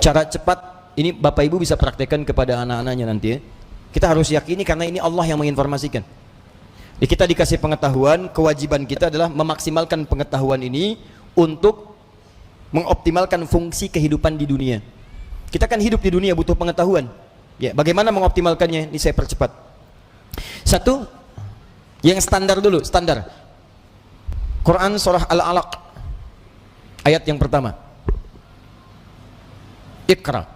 cara cepat ini Bapak Ibu bisa praktekkan kepada anak-anaknya nanti ya. Kita harus yakini karena ini Allah yang menginformasikan. Kita dikasih pengetahuan, kewajiban kita adalah memaksimalkan pengetahuan ini untuk mengoptimalkan fungsi kehidupan di dunia. Kita kan hidup di dunia butuh pengetahuan. Ya, bagaimana mengoptimalkannya? Ini saya percepat. Satu, yang standar dulu, standar. Quran surah Al-Alaq ayat yang pertama. Iqra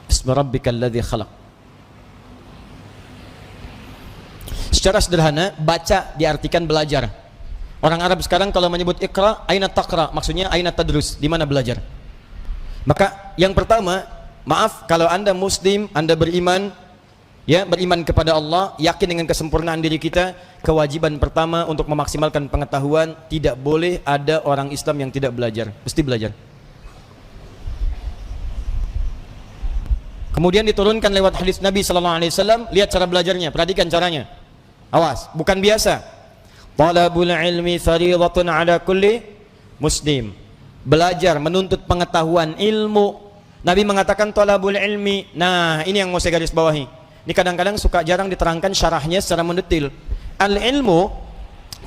bismi rabbikal ladzi khalaq. Secara sederhana, baca diartikan belajar. Orang Arab sekarang kalau menyebut Iqra, aina taqra, maksudnya aina tadrus, di mana belajar. Maka yang pertama, maaf kalau Anda muslim, Anda beriman, ya, beriman kepada Allah, yakin dengan kesempurnaan diri kita, kewajiban pertama untuk memaksimalkan pengetahuan, tidak boleh ada orang Islam yang tidak belajar, mesti belajar. Kemudian diturunkan lewat hadis Nabi sallallahu alaihi wasallam, lihat cara belajarnya, perhatikan caranya. Awas, bukan biasa. Talabul ilmi fardhatun ala kulli muslim. Belajar, menuntut pengetahuan, ilmu. Nabi mengatakan talabul ilmi. Nah, ini yang mau saya garis bawahi. Ini kadang-kadang suka jarang diterangkan syarahnya secara mendetil. Al-ilmu,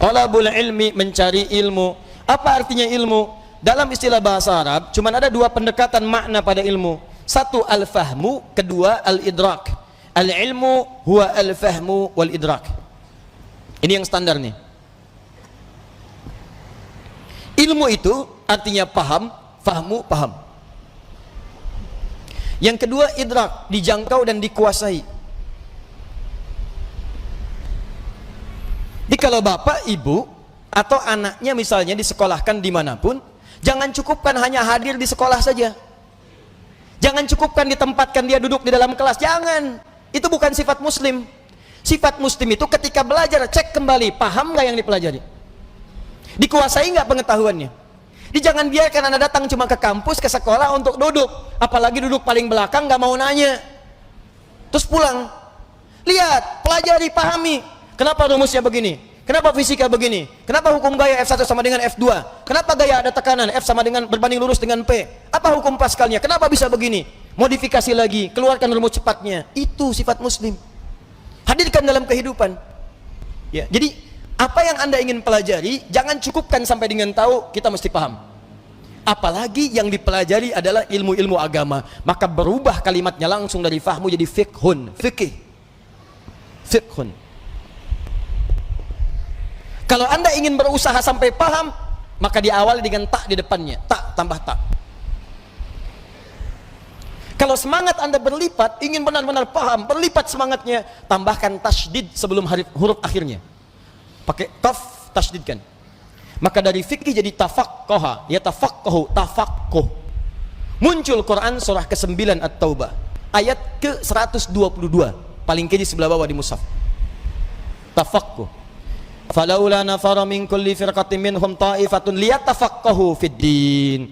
talabul ilmi, mencari ilmu. Apa artinya ilmu? Dalam istilah bahasa Arab, cuma ada dua pendekatan makna pada ilmu. Satu al-fahmu, kedua al-idrak. Al-ilmu huwa al-fahmu wal-idrak. Ini yang standar nih. Ilmu itu artinya paham, fahmu, paham. Yang kedua idrak, dijangkau dan dikuasai. Jadi kalau bapak, ibu, atau anaknya misalnya disekolahkan dimanapun, jangan cukupkan hanya hadir di sekolah saja. Jangan cukupkan ditempatkan dia duduk di dalam kelas, jangan. Itu bukan sifat muslim. Sifat muslim itu ketika belajar, cek kembali, paham nggak yang dipelajari? Dikuasai nggak pengetahuannya? Jangan biarkan Anda datang cuma ke kampus, ke sekolah untuk duduk, apalagi duduk paling belakang, nggak mau nanya, terus pulang. Lihat, pelajari, pahami. Kenapa rumusnya begini? Kenapa fisika begini? Kenapa hukum gaya F1 sama dengan F2? Kenapa gaya ada tekanan F sama dengan berbanding lurus dengan P? Apa hukum Pascalnya? Kenapa bisa begini? Modifikasi lagi, keluarkan rumus cepatnya. Itu sifat muslim. Hadirkan dalam kehidupan. Ya, jadi apa yang Anda ingin pelajari, jangan cukupkan sampai dengan tahu, kita mesti paham. Apalagi yang dipelajari adalah ilmu-ilmu agama, maka berubah kalimatnya langsung dari fahmu jadi fiqhun, fikih. Fiqhun. Kalau Anda ingin berusaha sampai paham, maka diawali dengan tak di depannya, tak tambah tak. Kalau semangat Anda berlipat, ingin benar-benar paham, berlipat semangatnya, tambahkan tasydid sebelum huruf akhirnya. Pakai taf, tasydidkan. Maka dari fikih jadi tafaqqaha, ya tafaqqahu, tafaqquh. Muncul Quran surah ke-9 At-Taubah, ayat ke-122, paling kiri sebelah bawah di mushaf. Tafaqquh. Falaula nafara min kulli firqatin minhum ta'ifatun liyatafaqqahu fid-din.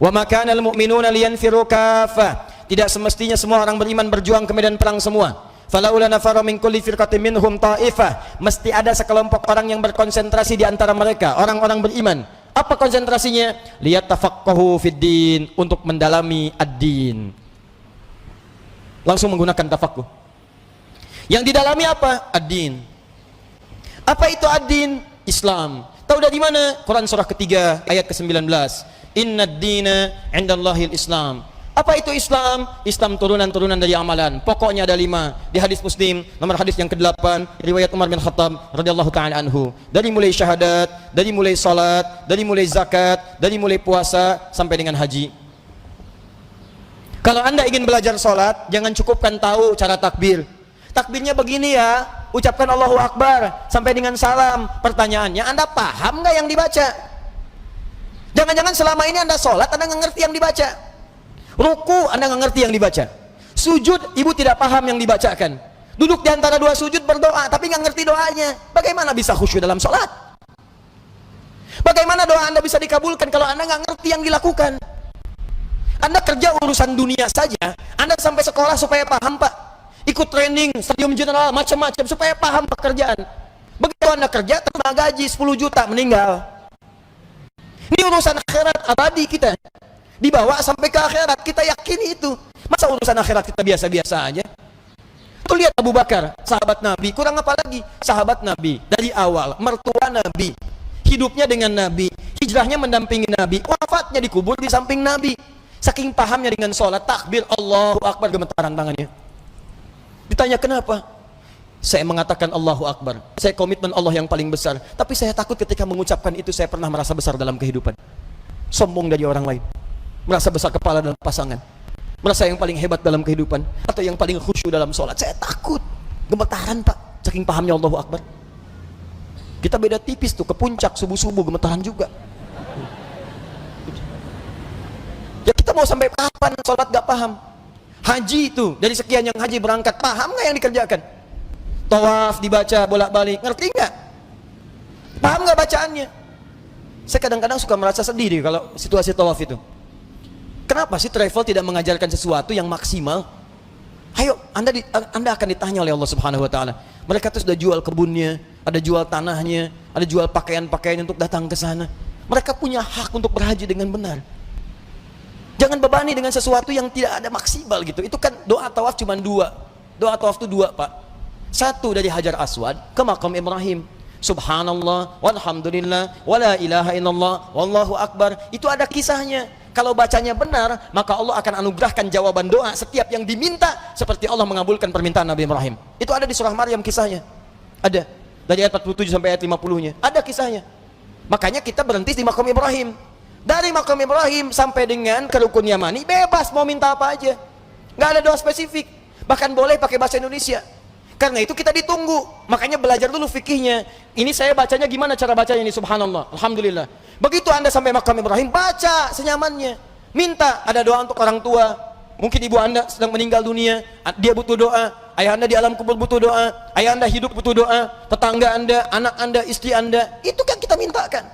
Wa ma kana al-mu'minuna liyanfiru kaffah. Tidak semestinya semua orang beriman berjuang ke medan perang semua. Falaula nafara min kulli firqatin minhum ta'ifah. Mesti ada sekelompok orang yang berkonsentrasi di antara mereka, orang-orang beriman. Apa konsentrasinya? Liyatafaqqahu fid-din, untuk mendalami ad-din. Langsung menggunakan tafaqquh. Yang didalami apa? Ad-din. Apa itu ad-din? Islam. Tahu dari mana? Quran surah ketiga ayat ke-19. Inna ad-dina 'indallahil Islam. Apa itu Islam? Islam turunan-turunan dari amalan. Pokoknya ada 5. Di hadis Muslim, nomor hadis yang ke-8, riwayat Umar bin Khattab radhiyallahu taala anhu. Dari mulai syahadat, dari mulai salat, dari mulai zakat, dari mulai puasa sampai dengan haji. Kalau Anda ingin belajar salat, jangan cukupkan tahu cara takbir. Takbirnya begini ya, ucapkan Allahu Akbar sampai dengan salam. Pertanyaannya, Anda paham nggak yang dibaca? Jangan-jangan selama ini Anda salat, Anda nggak ngerti yang dibaca. Ruku Anda nggak ngerti yang dibaca. Sujud ibu tidak paham yang dibacakan. Duduk di antara dua sujud berdoa tapi nggak ngerti doanya. Bagaimana bisa khusyuk dalam sholat? Bagaimana doa Anda bisa dikabulkan kalau Anda nggak ngerti yang dilakukan? Anda kerja urusan dunia saja, Anda sampai sekolah supaya paham Pak, ikut training, stadium general, macam-macam supaya paham pekerjaan. Begitu Anda kerja terima gaji 10 juta meninggal. Ini urusan akhirat abadi kita. Dibawa sampai ke akhirat, kita yakini itu. Masa urusan akhirat kita biasa-biasa aja? Tuh lihat Abu Bakar, sahabat Nabi, kurang apa lagi? Sahabat Nabi, dari awal, mertua Nabi, hidupnya dengan Nabi, hijrahnya mendampingi Nabi, wafatnya dikubur di samping Nabi. Saking pahamnya dengan sholat, takbir, Allahu Akbar, gemetaran tangannya. Ditanya kenapa? Saya mengatakan Allahu Akbar, saya komitmen Allah yang paling besar, tapi saya takut ketika mengucapkan itu saya pernah merasa besar dalam kehidupan. Sombong dari orang lain, merasa besar kepala dalam pasangan, merasa yang paling hebat dalam kehidupan, atau yang paling khusyuk dalam sholat. Saya takut, gemetaran Pak, saking pahamnya Allahu Akbar. Kita beda tipis tuh, ke puncak subuh-subuh gemetaran juga. Ya kita mau sampai kapan sholat gak paham? Haji itu, dari sekian yang haji berangkat, paham gak yang dikerjakan? Tawaf dibaca bolak-balik, ngerti gak? Paham gak bacaannya? Saya kadang-kadang suka merasa sedih deh kalau situasi tawaf itu. Kenapa sih travel tidak mengajarkan sesuatu yang maksimal? Ayo, Anda akan ditanya oleh Allah Subhanahu wa taala. Mereka tuh sudah jual kebunnya, ada jual tanahnya, ada jual pakaian-pakaian untuk datang ke sana. Mereka punya hak untuk berhaji dengan benar. Jangan bebani dengan sesuatu yang tidak ada maksimal gitu. Itu kan doa tawaf cuma dua. Doa tawaf itu dua, Pak. Satu dari Hajar Aswad ke Maqam Ibrahim. Subhanallah, walhamdulillah, wala ilaha illallah, wallahu akbar. Itu ada kisahnya. Kalau bacanya benar, maka Allah akan anugerahkan jawaban doa setiap yang diminta, seperti Allah mengabulkan permintaan Nabi Ibrahim. Itu ada di surah Maryam kisahnya. Ada. Dari ayat 47 sampai ayat 50-nya. Ada kisahnya. Makanya kita berhenti di Maqam Ibrahim. Dari Maqam Ibrahim sampai dengan ke Rukun Yamani, bebas mau minta apa aja. Nggak ada doa spesifik. Bahkan boleh pakai bahasa Indonesia. Karena itu kita ditunggu. Makanya belajar dulu fikihnya. Ini saya bacanya gimana cara bacanya ini, subhanallah, alhamdulillah. Begitu Anda sampai Maqam Ibrahim, baca senyamannya. Minta, ada doa untuk orang tua. Mungkin ibu Anda sedang meninggal dunia, dia butuh doa. Ayah Anda di alam kubur butuh doa. Ayah Anda hidup butuh doa. Tetangga Anda, anak Anda, istri Anda, itu kan kita mintakan.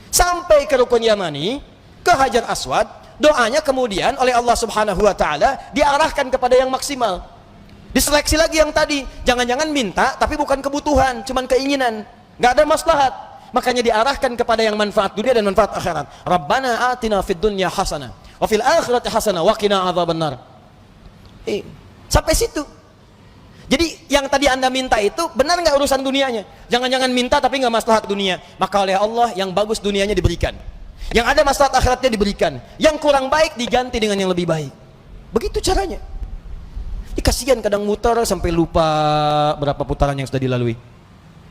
Sampai ke Rukun Yamani, ke Hajar Aswad, doanya kemudian oleh Allah Subhanahu wa taala diarahkan kepada yang maksimal. Diseleksi lagi yang tadi, jangan-jangan minta tapi bukan kebutuhan, cuman keinginan, nggak ada maslahat. Makanya diarahkan kepada yang manfaat dunia dan manfaat akhirat. Rabbana atina fid dunya hasanah wa fil akhirati hasanah wa qina adzabannar. Sampai situ. Jadi yang tadi Anda minta itu benar nggak urusan dunianya? Jangan-jangan minta tapi nggak maslahat dunia. Maka oleh Allah yang bagus dunianya diberikan, yang ada maslahat akhiratnya diberikan, yang kurang baik diganti dengan yang lebih baik. Begitu caranya. Kasihan kadang muter sampai lupa berapa putaran yang sudah dilalui.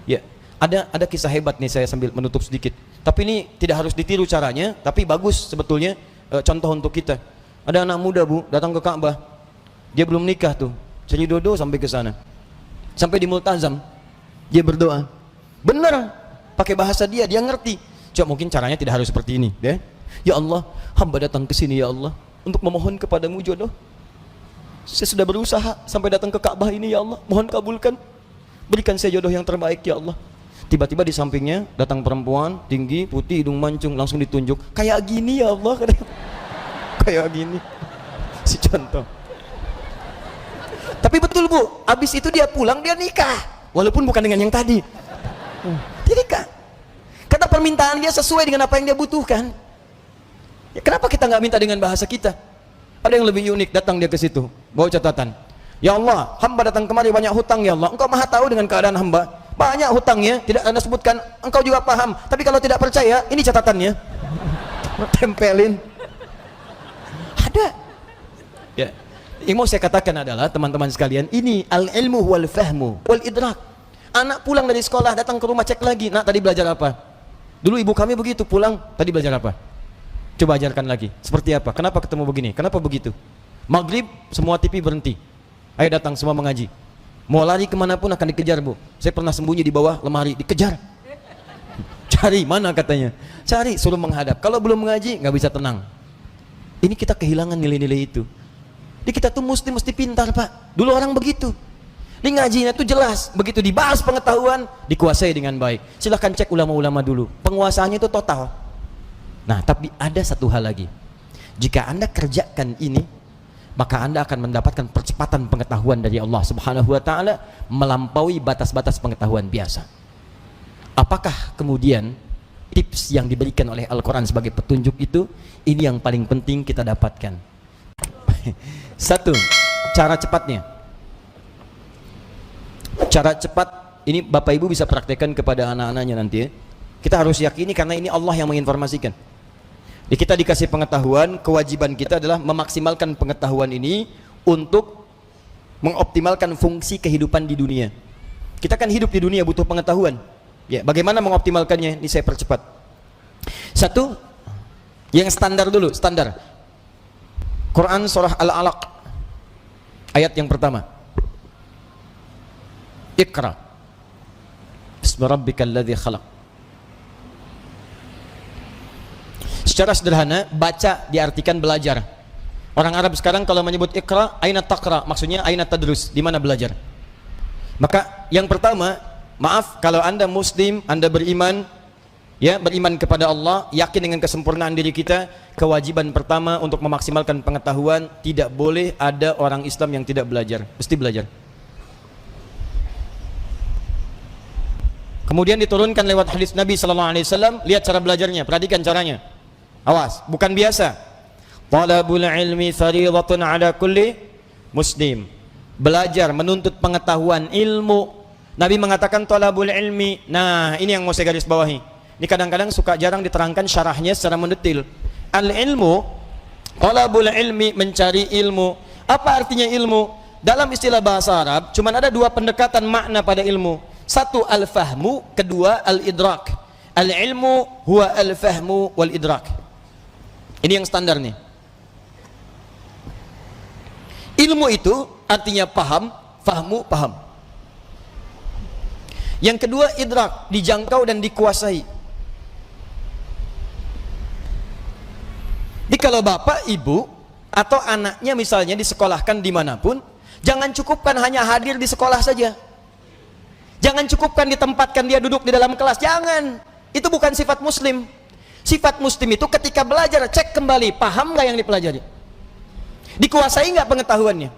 Ya, ada kisah hebat nih, saya sambil menutup sedikit. Tapi ini tidak harus ditiru caranya, tapi bagus sebetulnya contoh untuk kita. Ada anak muda Bu datang ke Ka'bah. Dia belum nikah tuh, cari dodo sampai ke sana. Sampai di Multazam, dia berdoa. Benar, pakai bahasa dia ngerti. Coba mungkin caranya tidak harus seperti ini, ya. Ya Allah, hamba datang ke sini ya Allah untuk memohon kepadamu jodoh. Saya sudah berusaha sampai datang ke Ka'bah ini ya Allah, mohon kabulkan, berikan saya jodoh yang terbaik ya Allah. Tiba-tiba di sampingnya datang perempuan tinggi, putih, hidung mancung, langsung ditunjuk, kayak gini ya Allah. Kayak gini si contoh. Tapi betul Bu, habis itu dia pulang, dia nikah, walaupun bukan dengan yang tadi. Dia nikah karena permintaan dia sesuai dengan apa yang dia butuhkan. Ya, kenapa kita nggak minta dengan bahasa kita? Ada yang lebih unik, datang dia ke situ, bawa catatan. Ya Allah, hamba datang kemari banyak hutang ya Allah. Engkau maha tahu dengan keadaan hamba. Banyak hutangnya, tidak Anda sebutkan. Engkau juga paham. Tapi kalau tidak percaya, ini catatannya. Tempelin. Ada. Ya. Yang mau saya katakan adalah teman-teman sekalian, ini al-ilmu wal fahmu wal idrak. Anak pulang dari sekolah, datang ke rumah, cek lagi. Nak, tadi belajar apa? Dulu ibu kami begitu, pulang, tadi belajar apa? Coba ajarkan lagi, seperti apa? Kenapa ketemu begini? Kenapa begitu? Maghrib, semua TV berhenti. Ayo datang semua mengaji. Mau lari kemanapun akan dikejar Bu. Saya pernah sembunyi di bawah lemari, dikejar. Cari, mana katanya? Cari, suruh menghadap. Kalau belum mengaji, nggak bisa tenang. Ini kita kehilangan nilai-nilai itu. Jadi kita tuh mesti pintar Pak. Dulu orang begitu. Di ngajinya tuh jelas. Begitu dibahas pengetahuan, dikuasai dengan baik. Silahkan cek ulama-ulama dulu. Penguasaannya itu total. Nah, tapi ada satu hal lagi. Jika Anda kerjakan ini, maka Anda akan mendapatkan percepatan pengetahuan dari Allah Subhanahu wa taala melampaui batas-batas pengetahuan biasa. Apakah kemudian tips yang diberikan oleh Al-Quran sebagai petunjuk itu, ini yang paling penting kita dapatkan. Satu, cara cepatnya. Cara cepat ini Bapak Ibu bisa praktekkan kepada anak-anaknya nanti ya. Kita harus yakini karena ini Allah yang menginformasikan. Jadi kita dikasih pengetahuan, kewajiban kita adalah memaksimalkan pengetahuan ini untuk mengoptimalkan fungsi kehidupan di dunia. Kita kan hidup di dunia butuh pengetahuan. Ya, bagaimana mengoptimalkannya? Ini saya percepat. Satu, yang standar dulu, standar. Quran surah Al-Alaq ayat yang pertama. Iqra bismi rabbikal ladzi khalaq. Secara sederhana, baca diartikan belajar. Orang Arab sekarang kalau menyebut Iqra, aina taqra, maksudnya aina tadrus, di mana belajar. Maka yang pertama, maaf kalau Anda muslim, Anda beriman, ya, beriman kepada Allah, yakin dengan kesempurnaan diri kita, kewajiban pertama untuk memaksimalkan pengetahuan, tidak boleh ada orang Islam yang tidak belajar, mesti belajar. Kemudian diturunkan lewat hadis Nabi sallallahu alaihi wasallam, lihat cara belajarnya, perhatikan caranya. Awas, bukan biasa. Talabul ilmi fardhatun ala kulli muslim. Belajar, menuntut pengetahuan, ilmu. Nabi mengatakan talabul ilmi. Nah, ini yang mau saya garis bawahi. Ini kadang-kadang suka jarang diterangkan syarahnya secara mendetil. Al-ilmu, talabul ilmi, mencari ilmu. Apa artinya ilmu? Dalam istilah bahasa Arab, cuma ada dua pendekatan makna pada ilmu. Satu al-fahmu, kedua al-idrak. Al-ilmu huwa al-fahmu wal-idrak. Ini yang standar nih. Ilmu itu artinya paham, fahmu, paham. Yang kedua idrak, dijangkau dan dikuasai. Jadi kalau bapak, ibu, atau anaknya misalnya disekolahkan dimanapun, jangan cukupkan hanya hadir di sekolah saja. Jangan cukupkan ditempatkan dia duduk di dalam kelas, jangan. Itu bukan sifat muslim. Sifat muslim itu ketika belajar, cek kembali, paham nggak yang dipelajari? Dikuasai nggak pengetahuannya?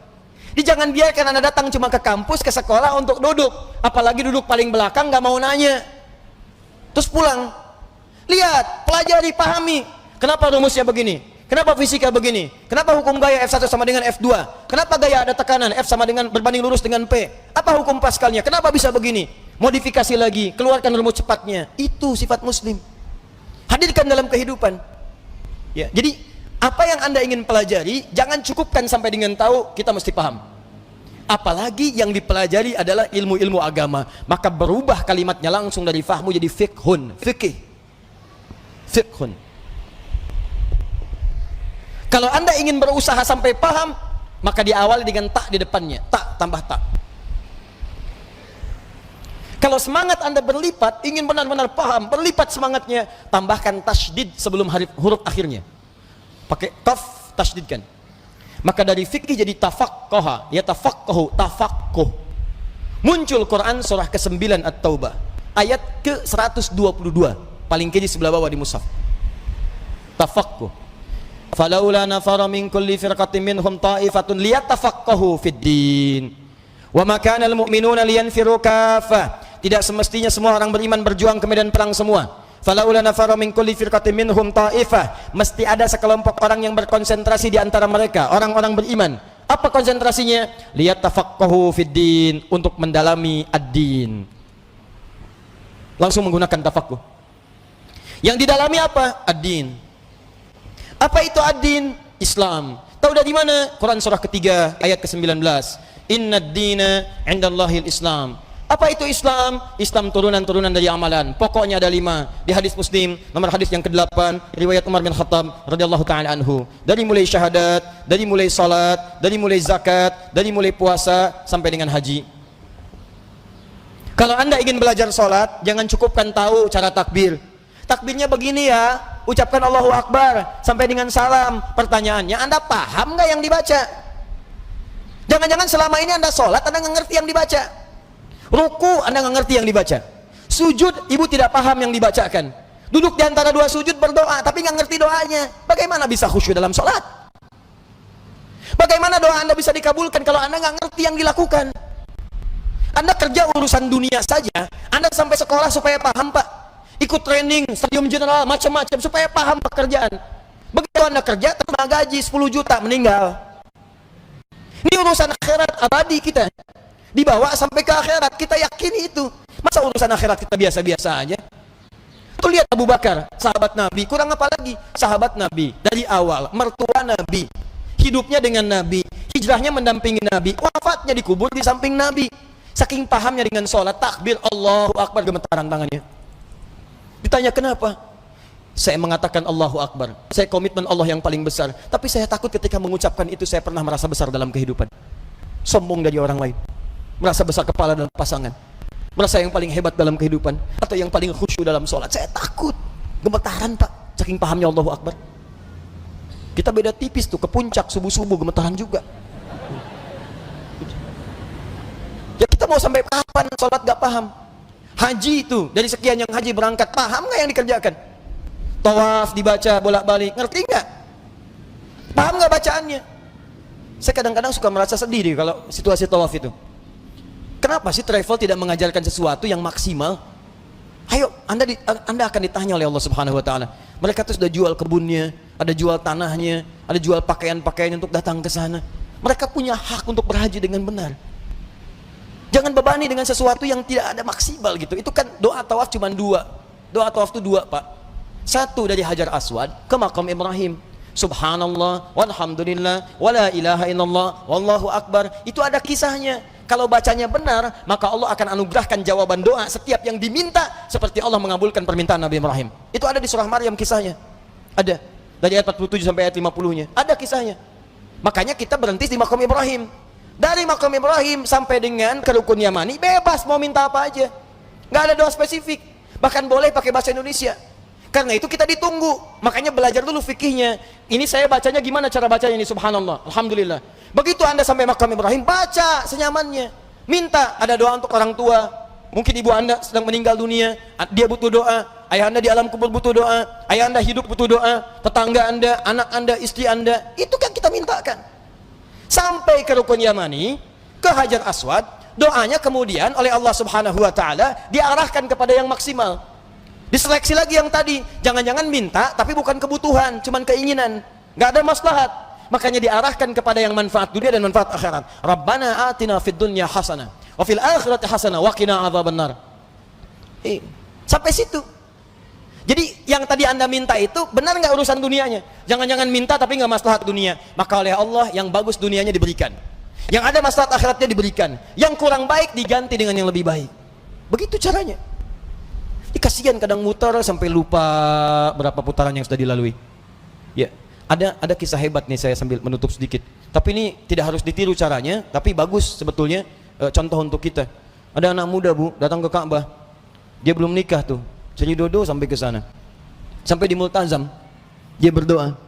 Jadi jangan biarkan Anda datang cuma ke kampus, ke sekolah untuk duduk, apalagi duduk paling belakang, nggak mau nanya, terus pulang. Lihat, pelajari, pahami. Kenapa rumusnya begini? Kenapa fisika begini? Kenapa hukum gaya F1 sama dengan F2? Kenapa gaya ada tekanan F sama dengan berbanding lurus dengan P? Apa hukum Pascalnya? Kenapa bisa begini? Modifikasi lagi, keluarkan rumus cepatnya. Itu sifat muslim. Hadirkan dalam kehidupan. Ya, jadi apa yang Anda ingin pelajari, jangan cukupkan sampai dengan tahu, kita mesti paham. Apalagi yang dipelajari adalah ilmu-ilmu agama, maka berubah kalimatnya langsung dari fahmu jadi fiqhun, fikih. Fiqhun. Kalau Anda ingin berusaha sampai paham, maka diawali dengan tak di depannya, tak tambah tak. Kalau semangat Anda berlipat, ingin benar-benar paham, berlipat semangatnya, tambahkan tasydid sebelum huruf akhirnya. Pakai qaf, tasydidkan. Maka dari fikih jadi tafaqqaha, ya tafaqqahu, tafaqquh. Muncul Quran surah ke-9 At-Taubah, ayat ke-122, paling kiri sebelah bawah di mushaf. Tafaqquh. Falaula nafara min kulli firqatin minhum ta'ifatun liyatafaqahu fid din. Wa ma kana al-mu'minuna liyanfiru kaffah. Tidak semestinya semua orang beriman berjuang ke medan perang semua. Falaula nafara min kulli firqatin minhum ta'ifah. Mesti ada sekelompok orang yang berkonsentrasi di antara mereka, orang-orang beriman. Apa konsentrasinya? Liyatafaqahu fid din, untuk mendalami ad-din. Langsung menggunakan tafaqquh. Yang didalami apa? Ad-din. Apa itu ad-din? Islam. Tahu dari mana? Quran surah ketiga ayat ke-19. Inna ad-dina 'indallahil Islam. Apa itu Islam? Islam turunan-turunan dari amalan. Pokoknya ada 5. Di hadis Muslim, nomor hadis yang ke-8, riwayat Umar bin Khattab radhiyallahu taala anhu. Dari mulai syahadat, dari mulai salat, dari mulai zakat, dari mulai puasa sampai dengan haji. Kalau Anda ingin belajar salat, jangan cukupkan tahu cara takbir. Takbirnya begini ya, ucapkan Allahu Akbar sampai dengan salam. Pertanyaannya, Anda paham nggak yang dibaca? Jangan-jangan selama ini Anda sholat, Anda nggak ngerti yang dibaca. Ruku, Anda nggak ngerti yang dibaca. Sujud, ibu tidak paham yang dibacakan. Duduk di antara dua sujud berdoa, tapi nggak ngerti doanya. Bagaimana bisa khusyuk dalam sholat? Bagaimana doa Anda bisa dikabulkan kalau Anda nggak ngerti yang dilakukan? Anda kerja urusan dunia saja, Anda sampai sekolah supaya paham, Pak. ikut training, stadium general, macam-macam supaya paham pekerjaan. Begitu Anda kerja, terima gaji 10 juta, meninggal. Ini urusan akhirat abadi kita. Dibawa sampai ke akhirat, kita yakini itu. Masa urusan akhirat kita biasa-biasa aja? Tuh lihat Abu Bakar, sahabat Nabi, kurang apa lagi? Sahabat Nabi, dari awal, mertua Nabi, hidupnya dengan Nabi, hijrahnya mendampingi Nabi, wafatnya dikubur di samping Nabi. Saking pahamnya dengan sholat, takbir, Allahu Akbar, gemetaran tangannya. Ditanya kenapa? Saya mengatakan Allahu Akbar, saya komitmen Allah yang paling besar, tapi saya takut ketika mengucapkan itu saya pernah merasa besar dalam kehidupan, sombong dari orang lain, merasa besar kepala dalam pasangan, merasa yang paling hebat dalam kehidupan, atau yang paling khusyuk dalam sholat. Saya takut, gemetaran Pak, saking pahamnya Allahu Akbar. Kita beda tipis tuh, ke puncak subuh-subuh gemetaran juga. Ya kita mau sampai kapan sholat gak paham? Haji itu, dari sekian yang haji berangkat, paham gak yang dikerjakan? Tawaf dibaca bolak-balik, ngerti nggak? Paham nggak bacaannya? Saya kadang-kadang suka merasa sedih deh kalau situasi tawaf itu. Kenapa sih travel tidak mengajarkan sesuatu yang maksimal? Ayo, Anda akan ditanya oleh Allah Subhanahu Wa Taala. Mereka tuh sudah jual kebunnya, ada jual tanahnya, ada jual pakaian-pakaian untuk datang ke sana. Mereka punya hak untuk berhaji dengan benar. Jangan bebani dengan sesuatu yang tidak ada maksimal gitu. Itu kan doa tawaf cuma 2. Doa tawaf itu 2 Pak. 1 dari Hajar Aswad ke makam Ibrahim, subhanallah walhamdulillah wala ilaha illallah wallahu akbar. Itu ada kisahnya. Kalau bacanya benar, maka Allah akan anugerahkan jawaban doa setiap yang diminta, seperti Allah mengabulkan permintaan Nabi Ibrahim. Itu ada di surah Maryam kisahnya. Ada dari ayat 47 sampai ayat 50-nya. Ada kisahnya. Makanya kita berhenti di makam Ibrahim. Dari makam Ibrahim sampai dengan ke rukun Yamani, bebas mau minta apa aja. Nggak ada doa spesifik. Bahkan boleh pakai bahasa Indonesia. Karena itu kita ditunggu, makanya belajar dulu fikihnya. Ini saya bacanya gimana cara bacanya ini, subhanallah, alhamdulillah. Begitu Anda sampai makam Ibrahim, baca senyamannya. Minta, ada doa untuk orang tua. Mungkin ibu Anda sedang meninggal dunia, dia butuh doa. Ayah Anda di alam kubur butuh doa. Ayah Anda hidup butuh doa. Tetangga Anda, anak Anda, istri Anda, itu kan kita mintakan. Sampai ke rukun Yamani, ke Hajar Aswad, doanya kemudian oleh Allah Subhanahu Wa Taala diarahkan kepada yang maksimal. Diseleksi lagi yang tadi, jangan-jangan minta tapi bukan kebutuhan, cuman keinginan, nggak ada maslahat. Makanya diarahkan kepada yang manfaat dunia dan manfaat akhirat. Rabbana atina fid dunya hasanah wa fil akhirati hasanah wa qina adzabannar. Sampai situ. Jadi yang tadi Anda minta itu benar nggak urusan dunianya? Jangan-jangan minta tapi nggak maslahat dunia. Maka oleh Allah yang bagus dunianya diberikan, yang ada maslahat akhiratnya diberikan, yang kurang baik diganti dengan yang lebih baik. Begitu caranya. Kasihan kadang muter sampai lupa berapa putaran yang sudah dilalui. Ya, ada kisah hebat nih, saya sambil menutup sedikit. Tapi ini tidak harus ditiru caranya, tapi bagus sebetulnya contoh untuk kita. Ada anak muda Bu datang ke Ka'bah. Dia belum nikah tuh, jadi dodo sampai ke sana. Sampai di Multazam, dia berdoa.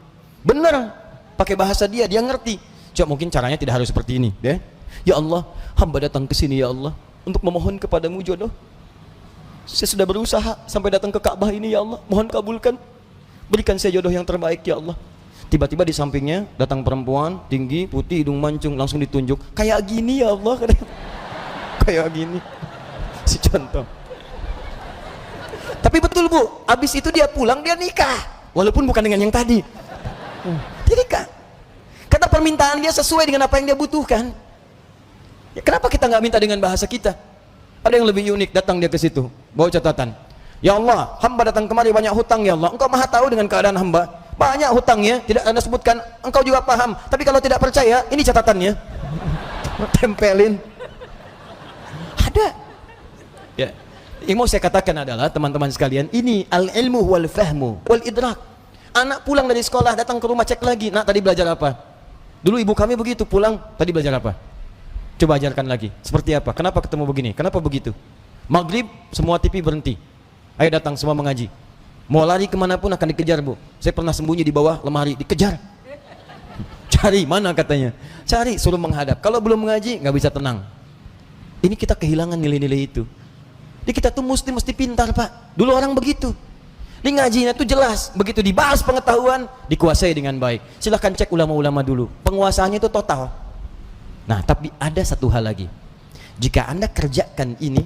Benar, pakai bahasa dia ngerti. Coba mungkin caranya tidak harus seperti ini, ya. Ya Allah, hamba datang ke sini ya Allah untuk memohon kepadamu jodoh. Saya sudah berusaha sampai datang ke Ka'bah ini ya Allah, mohon kabulkan, berikan saya jodoh yang terbaik ya Allah. Tiba-tiba di sampingnya datang perempuan tinggi, putih, hidung mancung, langsung ditunjuk, kayak gini ya Allah. Kayak gini si contoh. Tapi betul Bu, habis itu dia pulang, dia nikah, walaupun bukan dengan yang tadi. Dia nikah karena permintaan dia sesuai dengan apa yang dia butuhkan. Ya, kenapa kita nggak minta dengan bahasa kita? Ada yang lebih unik, datang dia ke situ, bawa catatan. Ya Allah, hamba datang kemari banyak hutang ya Allah. Engkau maha tahu dengan keadaan hamba. Banyak hutangnya, tidak Anda sebutkan. Engkau juga paham. Tapi kalau tidak percaya, ini catatannya. Tempelin. Ada. Ya. Yang mau saya katakan adalah teman-teman sekalian, ini al-ilmu wal fahmu wal idrak. Anak pulang dari sekolah, datang ke rumah, cek lagi. Nak, tadi belajar apa? Dulu ibu kami begitu, pulang, tadi belajar apa? Coba ajarkan lagi, seperti apa? Kenapa ketemu begini? Kenapa begitu? Maghrib, semua TV berhenti. Ayo datang semua mengaji. Mau lari kemanapun akan dikejar Bu. Saya pernah sembunyi di bawah lemari, dikejar. Cari, mana katanya? Cari, suruh menghadap. Kalau belum mengaji, nggak bisa tenang. Ini kita kehilangan nilai-nilai itu. Jadi kita tuh mesti pintar Pak. Dulu orang begitu. Di ngajinya tuh jelas. Begitu dibahas pengetahuan, dikuasai dengan baik. Silahkan cek ulama-ulama dulu. Penguasaannya itu total. Nah, tapi ada satu hal lagi. Jika Anda kerjakan ini,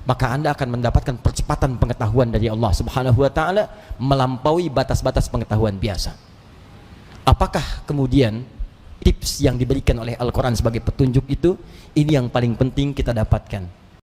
maka Anda akan mendapatkan percepatan pengetahuan dari Allah Subhanahu wa taala melampaui batas-batas pengetahuan biasa. Apakah kemudian tips yang diberikan oleh Al-Quran sebagai petunjuk itu, ini yang paling penting kita dapatkan.